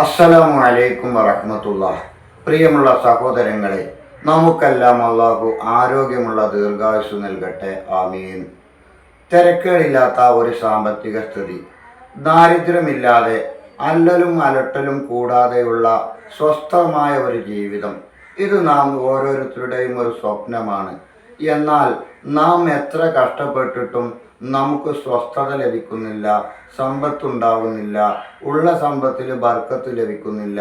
അസ്സലാമു അലൈക്കും വറഹ്മത്തുള്ളാഹി. പ്രിയമുള്ള സഹോദരങ്ങളെ, നമുക്കെല്ലാം അള്ളാഹു ആരോഗ്യമുള്ള ദീർഘായുസ്സു നൽകട്ടെ, ആമീൻ. തിരക്കേടില്ലാത്ത ഒരു സാമ്പത്തിക സ്ഥിതി, ദാരിദ്ര്യമില്ലാതെ അല്ലലും അലട്ടലും കൂടാതെയുള്ള സ്വസ്ഥമായ ഒരു ജീവിതം, ഇത് നാം ഓരോരുത്തരുടെയും ഒരു സ്വപ്നമാണ്. എന്നാൽ നാം എത്ര കഷ്ടപ്പെട്ടിട്ടും നമുക്ക് സ്വസ്ഥത ലഭിക്കുന്നില്ല, സമ്പത്തുണ്ടാവുന്നില്ല, ഉള്ള സമ്പത്തിൽ ബർക്കത്ത് ലഭിക്കുന്നില്ല.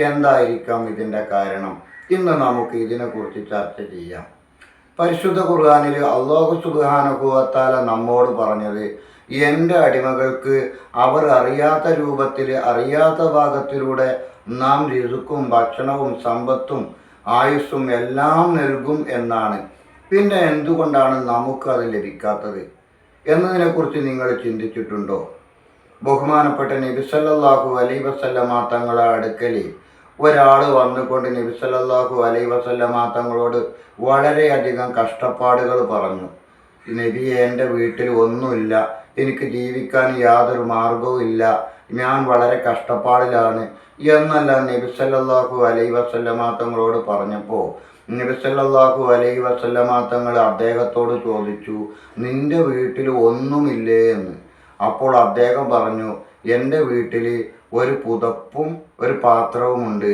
എന്തായിരിക്കാം ഇതിൻ്റെ കാരണം? ഇന്ന് നമുക്ക് ഇതിനെക്കുറിച്ച് ചർച്ച ചെയ്യാം. പരിശുദ്ധ ഖുർആനിൽ അല്ലാഹു സുബ്ഹാനഹു വ തആല നമ്മോട് പറഞ്ഞത്, എൻ്റെ അടിമകൾക്ക് അവർ അറിയാത്ത രൂപത്തിൽ അറിയാത്ത ഭാഗത്തിലൂടെ നാം റിസ്ക്കും ഭക്ഷണവും സമ്പത്തും ആയുസ്സും എല്ലാം നൽകും എന്നാണ്. പിന്നെ എന്തുകൊണ്ടാണ് നമുക്കത് ലഭിക്കാത്തത് എന്നതിനെക്കുറിച്ച് നിങ്ങൾ ചിന്തിച്ചിട്ടുണ്ടോ? ബഹുമാനപ്പെട്ട നബി സല്ലല്ലാഹു അലൈഹി വസല്ലമ തങ്ങളുടെ അടുക്കൽ ഒരാൾ വന്നുകൊണ്ട് നബി സല്ലല്ലാഹു അലൈഹി വസല്ലമ തങ്ങളോട് വളരെയധികം കഷ്ടപ്പാടുകൾ പറഞ്ഞു. നബിയെ, എൻ്റെ വീട്ടിൽ ഒന്നുമില്ല, എനിക്ക് ജീവിക്കാൻ യാതൊരു മാർഗവും ഇല്ല, ഞാൻ വളരെ കഷ്ടപ്പാടിലാണ് എന്നെല്ലാം നബി സല്ലല്ലാഹു അലൈഹി വസല്ലമ തങ്ങളോട് പറഞ്ഞപ്പോൾ നബി സല്ലല്ലാഹു അലൈഹി വസല്ലമ തങ്ങൾ അദ്ദേഹത്തോട് ചോദിച്ചു, നിന്റെ വീട്ടിൽ ഒന്നുമില്ലേ എന്ന്. അപ്പോൾ അദ്ദേഹം പറഞ്ഞു, എൻ്റെ വീട്ടിൽ ഒരു പുതപ്പും ഒരു പാത്രവുമുണ്ട്.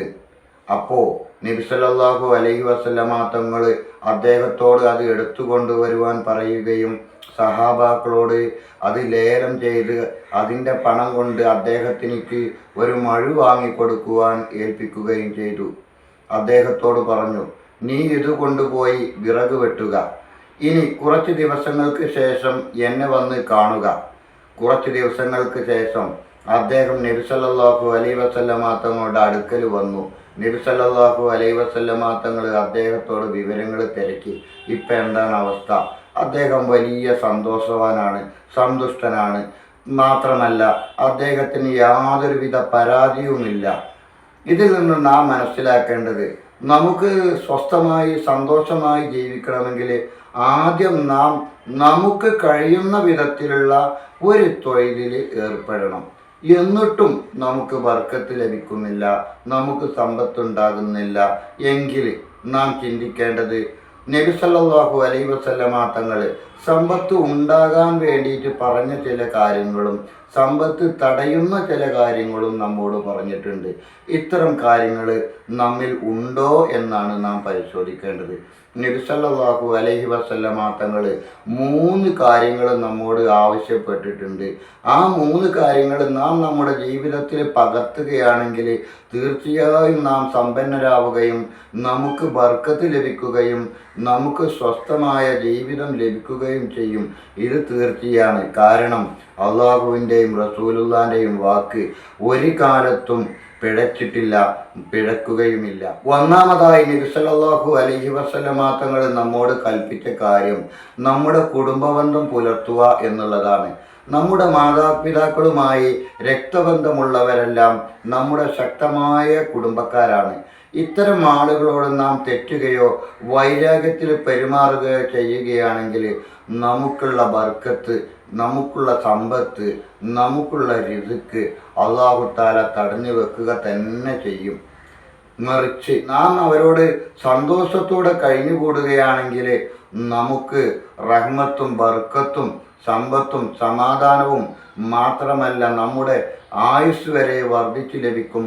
അപ്പോൾ നബി സല്ലല്ലാഹു അലൈഹി വസല്ലമ തങ്ങൾ അദ്ദേഹത്തോട് അത് എടുത്തുകൊണ്ടുവരുവാൻ പറയുകയും സഹാബാക്കളോട് അത് ലേലം ചെയ്ത് അതിൻ്റെ പണം കൊണ്ട് അദ്ദേഹത്തിനിക്ക് ഒരു മഴു വാങ്ങിക്കൊടുക്കുവാൻ ഏൽപ്പിക്കുകയും ചെയ്തു. അദ്ദേഹത്തോട് പറഞ്ഞു, നീ ഇത് കൊണ്ടുപോയി വിറക് വെട്ടുക, ഇനി കുറച്ച് ദിവസങ്ങൾക്ക് ശേഷം എന്നെ വന്ന് കാണുക. കുറച്ച് ദിവസങ്ങൾക്ക് ശേഷം അദ്ദേഹം നബി സല്ലല്ലാഹു അലൈഹി വസല്ലമ തങ്ങളുടെ അടുക്കൽ വന്നു. നബി സല്ലല്ലാഹു അലൈഹി വസല്ലമ തങ്ങൾ അദ്ദേഹത്തോട് വിവരങ്ങൾ തിരക്കി. ഇപ്പം എന്താണ് അവസ്ഥ? അദ്ദേഹം വലിയ സന്തോഷവാനാണ്, സന്തുഷ്ടനാണ്. മാത്രമല്ല, അദ്ദേഹത്തിന് യാതൊരുവിധ പരാതിയുമില്ല. ഇതിൽ നിന്ന് നാം മനസ്സിലാക്കേണ്ടത്, നമുക്ക് സ്വസ്ഥമായി സന്തോഷമായി ജീവിക്കണമെങ്കിൽ ആദ്യം നാം നമുക്ക് കഴിയുന്ന വിധത്തിലുള്ള ഒരു തൊഴിലിൽ ഏർപ്പെടണം. എന്നിട്ടും നമുക്ക് ബർക്കത്ത് ലഭിക്കുന്നില്ല, നമുക്ക് സമ്പത്തുണ്ടാകുന്നില്ല എങ്കിൽ നാം ചിന്തിക്കേണ്ടത്, നബി സല്ലല്ലാഹു അലൈഹി വസല്ലമ തങ്ങൾ സമ്പത്ത് ഉണ്ടാകാൻ വേണ്ടിയിട്ട് പറഞ്ഞ ചില കാര്യങ്ങളും സമ്പത്ത് തടയുന്ന ചില കാര്യങ്ങളും നമ്മോട് പറഞ്ഞിട്ടുണ്ട്. ഇത്തരം കാര്യങ്ങൾ നമ്മിൽ ഉണ്ടോ എന്നാണ് നാം പരിശോധിക്കേണ്ടത്. നബി സല്ലല്ലാഹു അലൈഹി വസല്ലമ തങ്ങൾ 3 കാര്യങ്ങൾ നമ്മോട് ആവശ്യപ്പെട്ടിട്ടുണ്ട്. ആ 3 കാര്യങ്ങൾ നാം നമ്മുടെ ജീവിതത്തിൽ പകർത്തുകയാണെങ്കിൽ തീർച്ചയായും നാം സമ്പന്നരാവുകയും നമുക്ക് ബർക്കത്ത് ലഭിക്കുകയും നമുക്ക് സ്വസ്ഥമായ ജീവിതം ലഭിക്കുകയും ചെയ്യും. ഇത് തീർച്ചയാണ്. കാരണം അള്ളാഹുവിൻ്റെയും റസൂലുള്ളാഹിൻ്റെയും വാക്ക് ഒരു കാലത്തും പിഴച്ചിട്ടില്ല, പിഴക്കുകയുമില്ല. ഒന്നാമതായി നബി സല്ലല്ലാഹു അലൈഹി വസല്ലമ തങ്ങൾ നമ്മോട് കൽപ്പിച്ച കാര്യം നമ്മുടെ കുടുംബബന്ധം പുലർത്തുക എന്നുള്ളതാണ്. നമ്മുടെ മാതാപിതാക്കളുമായി രക്തബന്ധമുള്ളവരെല്ലാം നമ്മുടെ ശക്തമായ കുടുംബക്കാരാണ്. ഇത്തരം ആളുകളോട് നാം തെറ്റുകയോ വൈരാഗ്യത്തിൽ പെരുമാറുകയോ ചെയ്യുകയാണെങ്കിൽ നമുക്കുള്ള ബർക്കത്ത്, നമുക്കുള്ള സമ്പത്ത്, നമുക്കുള്ള റിസ്ക് അല്ലാഹു തആല തടഞ്ഞു വെക്കുക തന്നെ ചെയ്യും. മറിച്ച് നാം അവരോട് സന്തോഷത്തോടെ കഴിഞ്ഞുകൂടുകയാണെങ്കിൽ നമുക്ക് റഹ്മത്തും ബർക്കത്തും സമ്പത്തും സമാധാനവും മാത്രമല്ല നമ്മുടെ ആയുസ് വരെ വർദ്ധിച്ചു ലഭിക്കും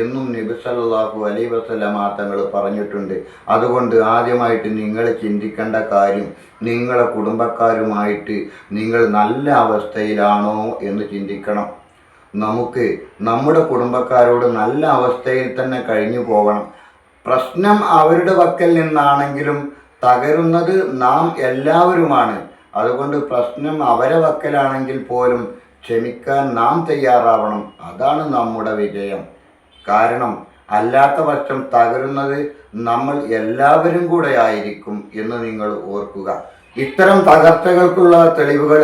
എന്നും നബി സല്ലല്ലാഹു അലൈഹി വസല്ലമ തങ്ങൾ പറഞ്ഞിട്ടുണ്ട്. അതുകൊണ്ട് ആദ്യമായിട്ട് നിങ്ങൾ ചിന്തിക്കേണ്ട കാര്യം, നിങ്ങളെ കുടുംബക്കാരുമായിട്ട് നിങ്ങൾ നല്ല അവസ്ഥയിലാണോ എന്ന് ചിന്തിക്കണം. നമുക്ക് നമ്മുടെ കുടുംബക്കാരോട് നല്ല അവസ്ഥയിൽ തന്നെ കഴിഞ്ഞു പോകണം. പ്രശ്നം അവരുടെ പക്കൽ നിന്നാണെങ്കിലും തകരുന്നത് നാം എല്ലാവരുമാണ്. അതുകൊണ്ട് പ്രശ്നം അവരെ പക്കലാണെങ്കിൽ പോലും ക്ഷമിക്കാൻ നാം തയ്യാറാവണം. അതാണ് നമ്മുടെ വിജയം. കാരണം അല്ലാത്ത പക്ഷം തകരുന്നത് നമ്മൾ എല്ലാവരും കൂടെ ആയിരിക്കും എന്ന് നിങ്ങൾ ഓർക്കുക. ഇത്തരം തകർച്ചകൾക്കുള്ള തെളിവുകൾ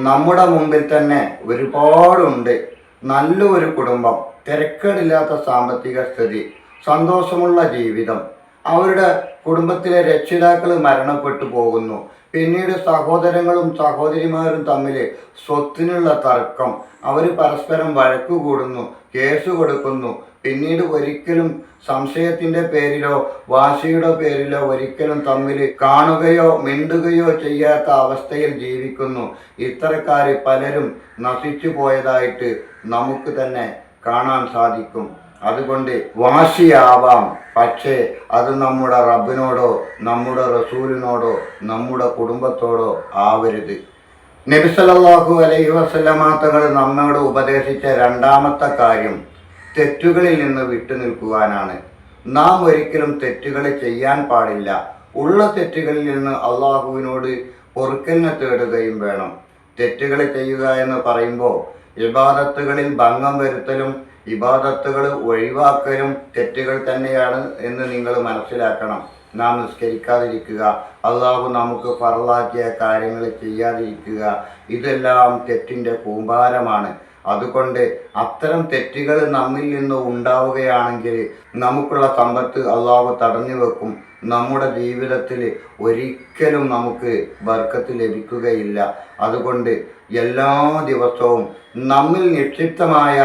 നമ്മുടെ മുമ്പിൽ തന്നെ ഒരുപാടുണ്ട്. നല്ലൊരു കുടുംബം, തിരക്കേടില്ലാത്ത സാമ്പത്തിക സ്ഥിതി, സന്തോഷമുള്ള ജീവിതം, അവരുടെ കുടുംബത്തിലെ രക്ഷിതാക്കൾ മരണപ്പെട്ടു പോകുന്നു, പിന്നീട് സഹോദരങ്ങളും സഹോദരിമാരും തമ്മിൽ സ്വത്തിനുള്ള തർക്കം, അവർ പരസ്പരം വഴക്കു കൂടുന്നു, കേസ് കൊടുക്കുന്നു. പിന്നീട് ഒരിക്കലും സംശയത്തിൻ്റെ പേരിലോ വാശിയുടെ പേരിലോ ഒരിക്കലും തമ്മിൽ കാണുകയോ മിണ്ടുകയോ ചെയ്യാത്ത അവസ്ഥയിൽ ജീവിക്കുന്നു. ഇത്തരക്കാർ പലരും നശിച്ചു പോയതായിട്ട് നമുക്ക് തന്നെ കാണാൻ സാധിക്കും. അതുകൊണ്ട് വാശിയാവാം, പക്ഷേ അത് നമ്മുടെ റബ്ബിനോടോ നമ്മുടെ റസൂലിനോടോ നമ്മുടെ കുടുംബത്തോടോ ആവരുത്. നബി സല്ലല്ലാഹു അലൈഹി വസല്ലമ തങ്ങൾ നമ്മോട് ഉപദേശിച്ച രണ്ടാമത്തെ കാര്യം തെറ്റുകളിൽ നിന്ന് വിട്ടുനിൽക്കുവാനാണ്. നാം ഒരിക്കലും തെറ്റുകൾ ചെയ്യാൻ പാടില്ല. ഉള്ള തെറ്റുകളിൽ നിന്ന് അള്ളാഹുവിനോട് പൊറുക്കലിനെ തേടുകയും വേണം. തെറ്റുകൾ ചെയ്യുക എന്ന് പറയുമ്പോൾ ഇബാദത്തുകളിൽ ഭംഗം വരുത്തലും ഇബാദത്തുകൾ ഒഴിവാക്കലും തെറ്റുകൾ തന്നെയാണ് എന്ന് നിങ്ങൾ മനസ്സിലാക്കണം. നാം നിസ്കരിക്കാതിരിക്കുക, അള്ളാഹു നമുക്ക് ഫർളാക്കിയ കാര്യങ്ങൾ ചെയ്യാതിരിക്കുക, ഇതെല്ലാം തെറ്റിൻ്റെ കൂമ്പാരമാണ്. അതുകൊണ്ട് അത്തരം തെറ്റുകൾ നമ്മിൽ നിന്ന് ഉണ്ടാവുകയാണെങ്കിൽ നമുക്കുള്ള സമ്പത്ത് അള്ളാഹു തടഞ്ഞു വെക്കും. നമ്മുടെ ജീവിതത്തിൽ ഒരിക്കലും നമുക്ക് ബർക്കത്ത് ലഭിക്കുകയില്ല. അതുകൊണ്ട് എല്ലാ ദിവസവും നമ്മിൽ നിക്ഷിപ്തമായ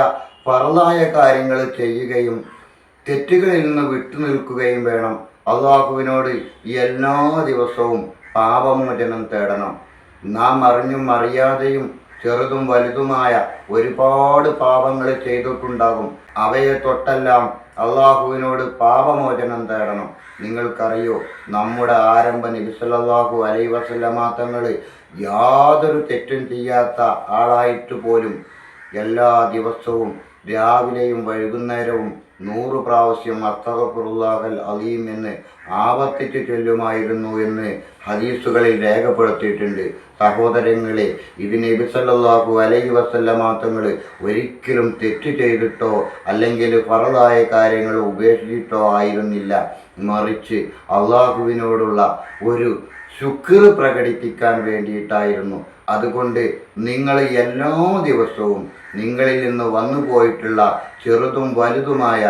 ഫർളായ കാര്യങ്ങൾ ചെയ്യുകയും തെറ്റുകളിൽ നിന്ന് വിട്ടുനിൽക്കുകയും വേണം. അള്ളാഹുവിനോട് എല്ലാ ദിവസവും പാപമോചനം തേടണം. നാം അറിഞ്ഞും അറിയാതെയും ചെറുതും വലുതുമായ ഒരുപാട് പാപങ്ങൾ ചെയ്തിട്ടുണ്ടാകും. അവയെ തൊട്ടെല്ലാം അള്ളാഹുവിനോട് പാപമോചനം തേടണം. നിങ്ങൾക്കറിയോ, നമ്മുടെ ആരംഭ നബി സല്ലല്ലാഹു അലൈഹി വസല്ലമ തങ്ങൾ യാതൊരു തെറ്റും ചെയ്യാത്ത ആളായിട്ട് പോലും എല്ലാ ദിവസവും രാവിലെയും വൈകുന്നേരവും 100 പ്രാവശ്യം അസ്തഗ്ഫിറുല്ലാഹൽ അലീം എന്ന് ആവർത്തിച്ച് ചൊല്ലുമായിരുന്നു എന്ന് ഹദീസുകളിൽ രേഖപ്പെടുത്തിയിട്ടുണ്ട്. സഹോദരങ്ങളെ, ഇത് നബി സല്ലല്ലാഹു അലൈഹി വസല്ലമ തങ്ങൾ ഒരിക്കലും തെറ്റ് ചെയ്തിട്ടോ അല്ലെങ്കിൽ ഫർളായ കാര്യങ്ങൾ ഉപേക്ഷിച്ചിട്ടോ ആയിരുന്നില്ല. മറിച്ച് അള്ളാഹുവിനോടുള്ള ഒരു ശുക്ർ പ്രകടിപ്പിക്കാൻ വേണ്ടിയിട്ടായിരുന്നു. അതുകൊണ്ട് നിങ്ങൾ എല്ലാ ദിവസവും നിങ്ങളിൽ നിന്ന് വന്നു പോയിട്ടുള്ള ചെറുതും വലുതുമായ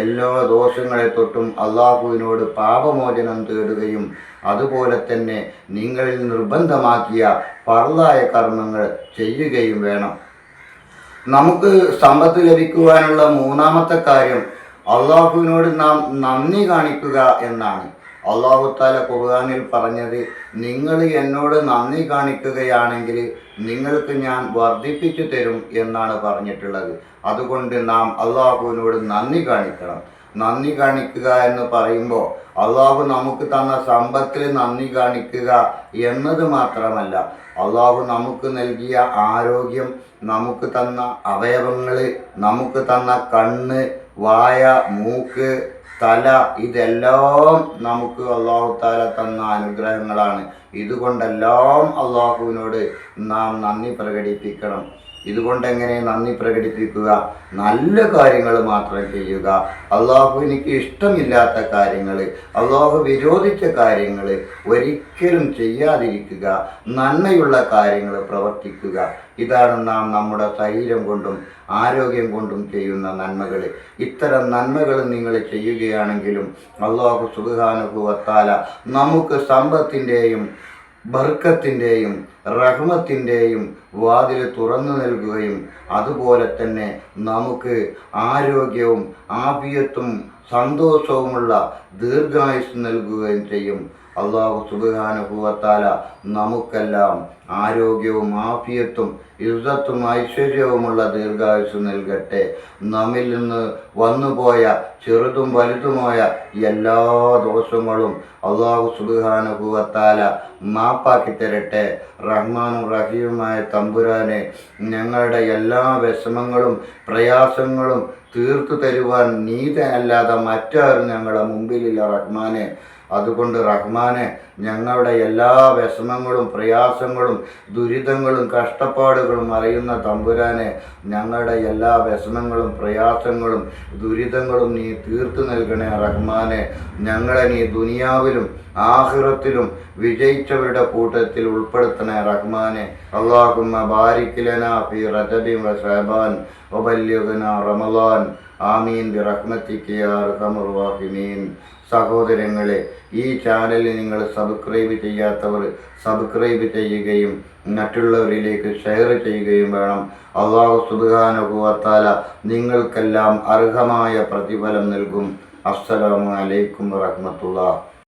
എല്ലാ ദോഷങ്ങളെ തൊട്ടും അള്ളാഹുവിനോട് പാപമോചനം തേടുകയും അതുപോലെ തന്നെ നിങ്ങളിൽ നിർബന്ധമാക്കിയ ഫർളായ കർമ്മങ്ങൾ ചെയ്യുകയും വേണം. നമുക്ക് സമ്പത്ത് ലഭിക്കുവാനുള്ള മൂന്നാമത്തെ കാര്യം അള്ളാഹുവിനോട് നാം നന്ദി കാണിക്കുക എന്നാണ്. അള്ളാഹു തആല ഖുർആനിൽ പറഞ്ഞത്, നിങ്ങൾ എന്നോട് നന്ദി കാണിക്കുകയാണെങ്കിൽ നിങ്ങൾക്ക് ഞാൻ വർദ്ധിപ്പിച്ചു തരും എന്നാണ് പറഞ്ഞിട്ടുള്ളത്. അതുകൊണ്ട് നാം അള്ളാഹുവിനോട് നന്ദി കാണിക്കണം. നന്ദി കാണിക്കുക എന്ന് പറയുമ്പോൾ അള്ളാഹു നമുക്ക് തന്ന സമ്പത്തിൽ നന്ദി കാണിക്കുക എന്നത് മാത്രമല്ല, അള്ളാഹു നമുക്ക് നൽകിയ ആരോഗ്യം, നമുക്ക് തന്ന അവയവങ്ങൾ, നമുക്ക് തന്ന കണ്ണ്, വായ, മൂക്ക്, തല, ഇതെല്ലാം നമുക്ക് അള്ളാഹു തആല തന്ന അനുഗ്രഹങ്ങളാണ്. ഇതുകൊണ്ടെല്ലാം അള്ളാഹുവിനോട് നാം നന്ദി പ്രകടിപ്പിക്കണം. ഇതുകൊണ്ടെങ്ങനെ നന്ദി പ്രകടിപ്പിക്കുക? നല്ല കാര്യങ്ങൾ മാത്രം ചെയ്യുക. അള്ളാഹുവിനിക്ക് ഇഷ്ടമില്ലാത്ത കാര്യങ്ങൾ, അള്ളാഹു വിരോധിച്ച കാര്യങ്ങൾ ഒരിക്കലും ചെയ്യാതിരിക്കുക. നന്മയുള്ള കാര്യങ്ങൾ പ്രവർത്തിക്കുക. ഇതാണ് നാം നമ്മുടെ ശരീരം കൊണ്ടും ആരോഗ്യം കൊണ്ടും ചെയ്യുന്ന നന്മകൾ. ഇത്തരം നന്മകൾ നിങ്ങൾ ചെയ്യുകയാണെങ്കിലും അല്ലാഹു സുബ്ഹാനഹു വ തആല നമുക്ക് സമ്പത്തിൻ്റെയും ബർക്കത്തിൻ്റെയും റഹ്മത്തിൻ്റെയും വാതിൽ തുറന്നു നൽകുകയും അതുപോലെ തന്നെ നമുക്ക് ആരോഗ്യവും ആഫിയത്തും സന്തോഷവുമുള്ള ദീർഘായുസ് നൽകുകയും ചെയ്യും. അല്ലാഹു സുബ്ഹാനഹു വ തആല നമുക്കെല്ലാം ആരോഗ്യവും ആഫിയത്തും ഇസ്സത്തും ഐശ്വര്യവുമുള്ള ദീർഘായുസ് നൽകട്ടെ. നമ്മിൽ നിന്ന് വന്നുപോയ ചെറുതും വലുതുമായ എല്ലാ ദോഷങ്ങളും അല്ലാഹു സുബ്ഹാനഹു വ തആല മാപ്പാക്കി തരട്ടെ. റഹ്മാനും റഹീമുമായ തമ്പുരാനെ, ഞങ്ങളുടെ എല്ലാ വിഷമങ്ങളും പ്രയാസങ്ങളും തീർത്തു തരുവാൻ നീ അല്ലാതെ മറ്റാരും ഞങ്ങളുടെ മുമ്പിലില്ല റഹ്മാനെ. അതുകൊണ്ട് റഹ്മാനെ, ഞങ്ങളുടെ എല്ലാ വിഷമങ്ങളും പ്രയാസങ്ങളും ദുരിതങ്ങളും കഷ്ടപ്പാടുകളും അറിയുന്ന തമ്പുരാനെ, ഞങ്ങളുടെ എല്ലാ വിഷമങ്ങളും പ്രയാസങ്ങളും ദുരിതങ്ങളും നീ തീർത്തു നൽകണേ റഹ്മാനെ. ഞങ്ങളെ നീ ദുനിയാവിലും ആഖിറത്തിലും വിജയിച്ചവരുടെ കൂട്ടത്തിൽ ഉൾപ്പെടുത്തണേ റഹ്മാനെ. അല്ലാഹുമ്മ ബാരിക് ലനാ ഫീ റജബിൻ വ ശഅബാൻ വബല്ലിഗ്നാ റമളാൻ. ആമീൻ ബിറഹ്മതിക യാ അർഹമർ റഹീമീൻ. സഹോദരങ്ങളെ, ഈ ചാനൽ നിങ്ങൾ സബ്സ്ക്രൈബ് ചെയ്യാത്തവർ സബ്സ്ക്രൈബ് ചെയ്യുകയും മറ്റുള്ളവരിലേക്ക് ഷെയർ ചെയ്യുകയും വേണം. അല്ലാഹു സുബ്ഹാനഹു വ തആല നിങ്ങൾക്കെല്ലാം അർഹമായ പ്രതിഫലം നൽകും. അസ്സലാമു അലൈക്കും വറഹ്മത്തുള്ളാഹി.